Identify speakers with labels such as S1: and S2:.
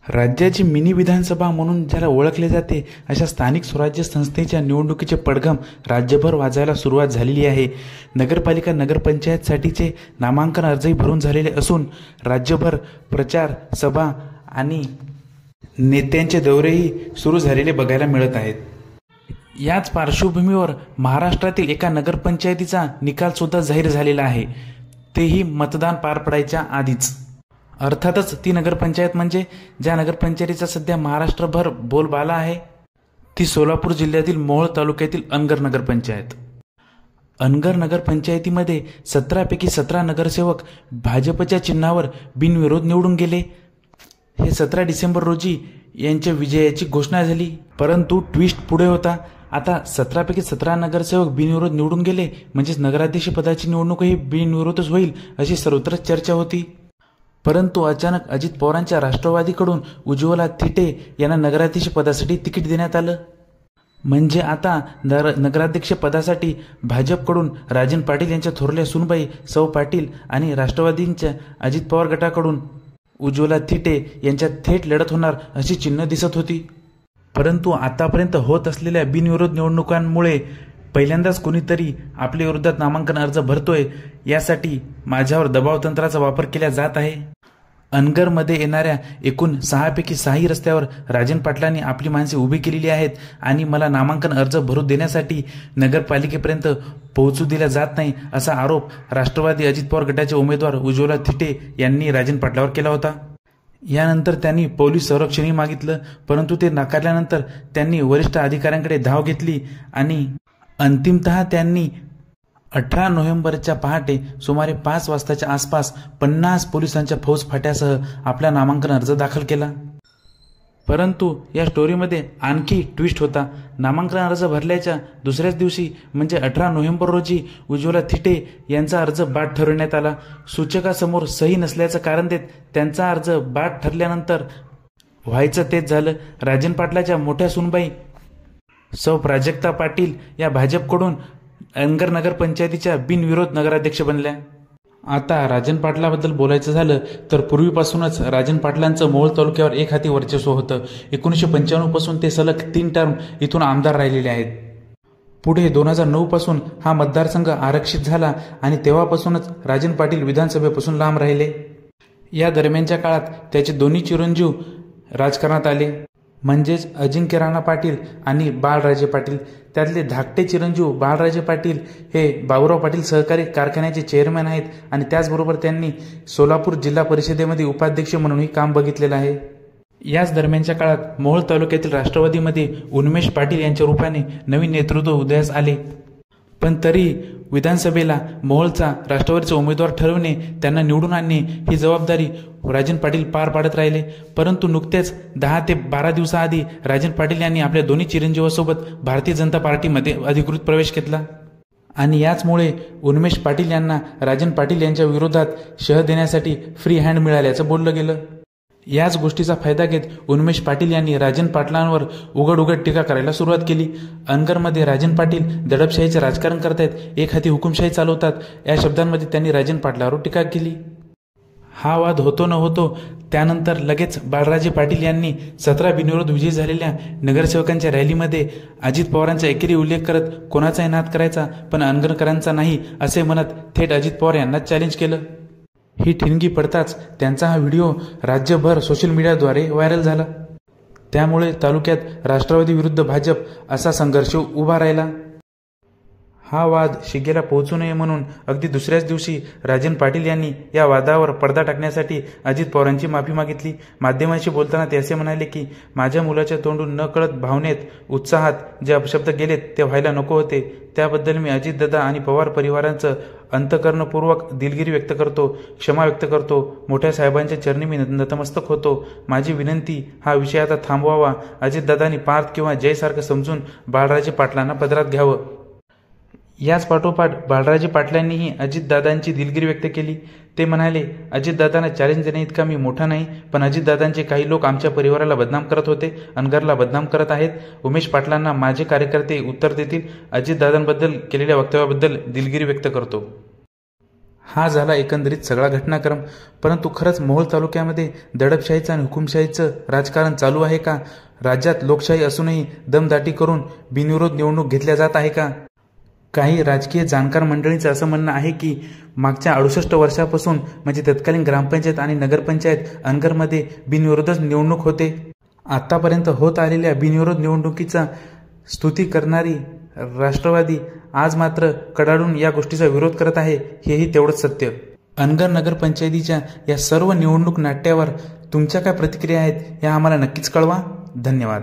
S1: राज्याची मिनी विधानसभा म्हणून ज्याला ओळखले जाते अशा स्थानिक स्वराज्य संस्थेच्या निवडणुकीचे पडघम राज्यभर वाजायला सुरुवात झालेली आहे। नगरपालिका नगरपंचायतसाठीचे नामांकन अर्जही भरून झालेले असून राज्यभर प्रचार सभा आणि नेत्यांचे दौरेही सुरू झालेले बघायला मिळत आहेत। याच पार्श्वभूमीवर महाराष्ट्रातील एका नगरपंचायतीचा निकाल सुद्धा जाहीर झालेला आहे, तेही मतदान पार पडायच्या आधीच। अर्थातच ती नगरपंचायत म्हणजे ज्या नगरपंचायतीचा सध्या महाराष्ट्रभर बोलबाला आहे ती सोलापूर जिल्ह्यातील मोहोळ तालुक्यातील अनगर नगरपंचायत। अनगर नगरपंचायतीमध्ये 17 पैकी 17 नगरसेवक भाजपच्या चिन्हावर बिनविरोध निवडून गेले। हे 17 डिसेंबर रोजी यांच्या विजयाची घोषणा झाली, परंतु ट्विस्ट पुढे होता। आता 17 पैकी 17 नगरसेवक बिनविरोध निवडून गेले म्हणजेच नगराध्यक्ष पदाची निवडणूकही बिनविरोधच होईल अशी सर्वत्र चर्चा होती। परंतु अचानक अजित पवारांच्या राष्ट्रवादीकडून उज्ज्वला थिटे यांना नगराध्यक्ष पदासाठी तिकीट देण्यात आलं। म्हणजे आता नगराध्यक्ष पदासाठी भाजपकडून राजन पाटील यांच्या थोरल्या सुनबाई सौ पाटील आणि राष्ट्रवादींच्या अजित पवार गटाकडून उज्ज्वला थिटे यांच्यात थेट लढत होणार अशी चिन्ह दिसत होती। परंतु आतापर्यंत होत असलेल्या बिनविरोध निवडणुकांमुळे पहिल्यांदाच कोणीतरी आपल्या विरोधात नामांकन अर्ज भरतोय, यासाठी माझ्यावर दबाव तंत्राचा वापर केला जात आहे। अनगरमध्ये येणाऱ्या एकूण 6 पैकी 6 रस्त्यावर राजन पाटलांनी आपली माणसे उभी केलेली आहेत आणि मला नामांकन अर्ज भरू देण्यासाठी नगरपालिकेपर्यंत पोहोचू दिला जात नाही असा आरोप राष्ट्रवादी अजित पवार गटाचे उमेदवार उज्ज्वला थिटे यांनी राजन पाटलावर केला होता। यानंतर त्यांनी पोलीस संरक्षणही मागितलं, परंतु ते नाकारल्यानंतर त्यांनी वरिष्ठ अधिकाऱ्यांकडे धाव घेतली आणि अंतिमतः त्यांनी 18 नोव्हेंबरच्या पहाटे सुमारे 5 वाजताच्या आसपास 50 पोलिसांच्या फौजफाट्यासह आपला नामांकन अर्ज दाखल केला। परंतु या स्टोरीमध्ये आणखी ट्विस्ट होता। नामांकन अर्ज भरल्याच्या दुसऱ्याच दिवशी म्हणजे 18 नोव्हेंबर रोजी उज्ज्वला थिटे यांचा अर्ज बाद ठरवण्यात आला। सूचकासमोर सही नसल्याचं कारण देत त्यांचा अर्ज बाद ठरल्यानंतर व्हायचं तेच झालं। राजन पाटलाच्या मोठ्या सुनबाई सौ प्राजक्ता पाटील या भाजपकडून अनगर नगरपंचायतीच्या बिनविरोध नगराध्यक्ष बनल्या। आता राजन पाटलाबद्दल बोलायचं झालं तर पूर्वीपासूनच राजन पाटलांचं मोहोळ तालुक्यावर एक हाती वर्चस्व होतं। 1995 पासून ते सलग 3 टर्म इथून आमदार राहिलेले आहेत। पुढे 2009 पासून हा मतदारसंघ आरक्षित झाला आणि तेव्हापासूनच राजन पाटील विधानसभेपासून लांब राहिले। या दरम्यानच्या काळात त्याचे दोन्ही चिरंजीव राजकारणात आले, म्हणजेच अजिंक्य राणा पाटील आणि बाळराजे पाटील। त्यातले धाकटे चिरंजीव बाळराजे पाटील हे बाबुराव पाटील सहकारी कारखान्याचे चेअरमॅन आहेत आणि त्याचबरोबर त्यांनी सोलापूर जिल्हा परिषदेमध्ये उपाध्यक्ष म्हणूनही काम बघितलेलं आहे। याच दरम्यानच्या काळात मोहोळ तालुक्यातील राष्ट्रवादीमध्ये उन्मेष पाटील यांच्या रूपाने नवीन नेतृत्व उदयास आले, पण तरी विधानसभेला मोहोळचा राष्ट्रवादीचा उमेदवार ठरवणे, त्यांना निवडून आणणे ही जबाबदारी राजन पाटील पार पाडत राहिले। परंतु नुकतेच 10 ते 12 दिवसाआधी राजन पाटील यांनी आपल्या दोन्ही चिरंजीवासोबत भारतीय जनता पार्टीमध्ये अधिकृत प्रवेश घेतला आणि याचमुळे उन्मेष पाटील यांना राजन पाटील यांच्या विरोधात शह देण्यासाठी फ्री हँड मिळाल्याचं बोललं गेलं। याच गोष्टीचा फायदा घेत उन्मेष पाटील यांनी राजन पाटलांवर उघड टीका करायला सुरुवात केली। अनगरमध्ये राजन पाटील दडपशाहीचे राजकारण करतायत, एक हाती हुकुमशाही चालवतात, या शब्दांमध्ये त्यांनी राजन पाटलावर टीका केली। हा वाद होतो न होतो त्यानंतर लगेच बाळराजे पाटील यांनी 17 बिनविरोध विजयी झालेल्या नगरसेवकांच्या रॅलीमध्ये अजित पवारांचा एकेरी उल्लेख करत कोणाचाही नाद करायचा पण अनगरकरांचा नाही असे म्हणत थेट अजित पवार यांना चॅलेंज केलं। ही ठिणगी पडताच त्यांचा हा व्हिडिओ राज्यभर सोशल मीडियाद्वारे व्हायरल झाला। त्यामुळे तालुक्यात राष्ट्रवादी विरुद्ध भाजप असा संघर्ष उभा राहिला। हा वाद शिगेला पोहोचू नये म्हणून अगदी दुसऱ्याच दिवशी राजन पाटील यांनी या वादावर पडदा टाकण्यासाठी अजित पवारांची माफी मागितली। माध्यमांशी बोलताना ते असे म्हणाले की माझ्या मुलाच्या तोंडून न कळत भावनेत उत्साहात जे अपशब्द गेलेत ते व्हायला नको होते, त्याबद्दल मी अजितदादा आणि पवार परिवारांचं अंतकरणपूर्वक दिलगिरी व्यक्त करतो, क्षमा व्यक्त करतो। मोठ्या साहेबांच्या चरणी मी नतमस्तक होतो। माझी विनंती, हा विषय आता थांबवावा। अजितदादांनी पार्थ किंवा जय सारखं समजून बाळराजे पाटलांना पदरात घ्यावं। याच पाठोपाठ बाळराजे पाटलांनीही अजितदादांची दिलगिरी व्यक्त केली। ते म्हणाले, अजितदादांना चॅलेंज देण्याइतका मी मोठा नाही, पण अजितदादांचे काही लोक आमच्या परिवाराला बदनाम करत होते, अनगरला बदनाम करत आहेत। उमेश पाटलांना माझे कार्यकर्ते उत्तर देतील। अजितदादांबद्दल केलेल्या वक्तव्याबद्दल दिलगिरी व्यक्त करतो। हा झाला एकंदरीत सगळा घटनाक्रम. परंतु खरंच मोहोळ तालुक्यामध्ये दडपशाहीचं आणि हुकुमशाहीचं राजकारण चालू आहे का? राज्यात लोकशाही असूनही दमदाटी करून बिनविरोध निवडणूक घेतल्या जात आहे का? काही राजकीय जाणकार मंडळींचं असं म्हणणं आहे की मागच्या 68 वर्षापासून म्हणजे तत्कालीन ग्रामपंचायत आणि नगरपंचायत अनगरमध्ये बिनविरोधच निवडणूक होते. आतापर्यंत होत आलेल्या बिनविरोध निवडणुकीचा स्तुती करणारी राष्ट्रवादी आज मात्र कडाडून या गोष्टीचा विरोध करत आहे, हेही तेवढंच सत्य. अनगर नगरपंचायतीच्या या सर्व निवडणूक नाट्यावर तुमच्या काय प्रतिक्रिया आहेत या आम्हाला नक्कीच कळवा. धन्यवाद.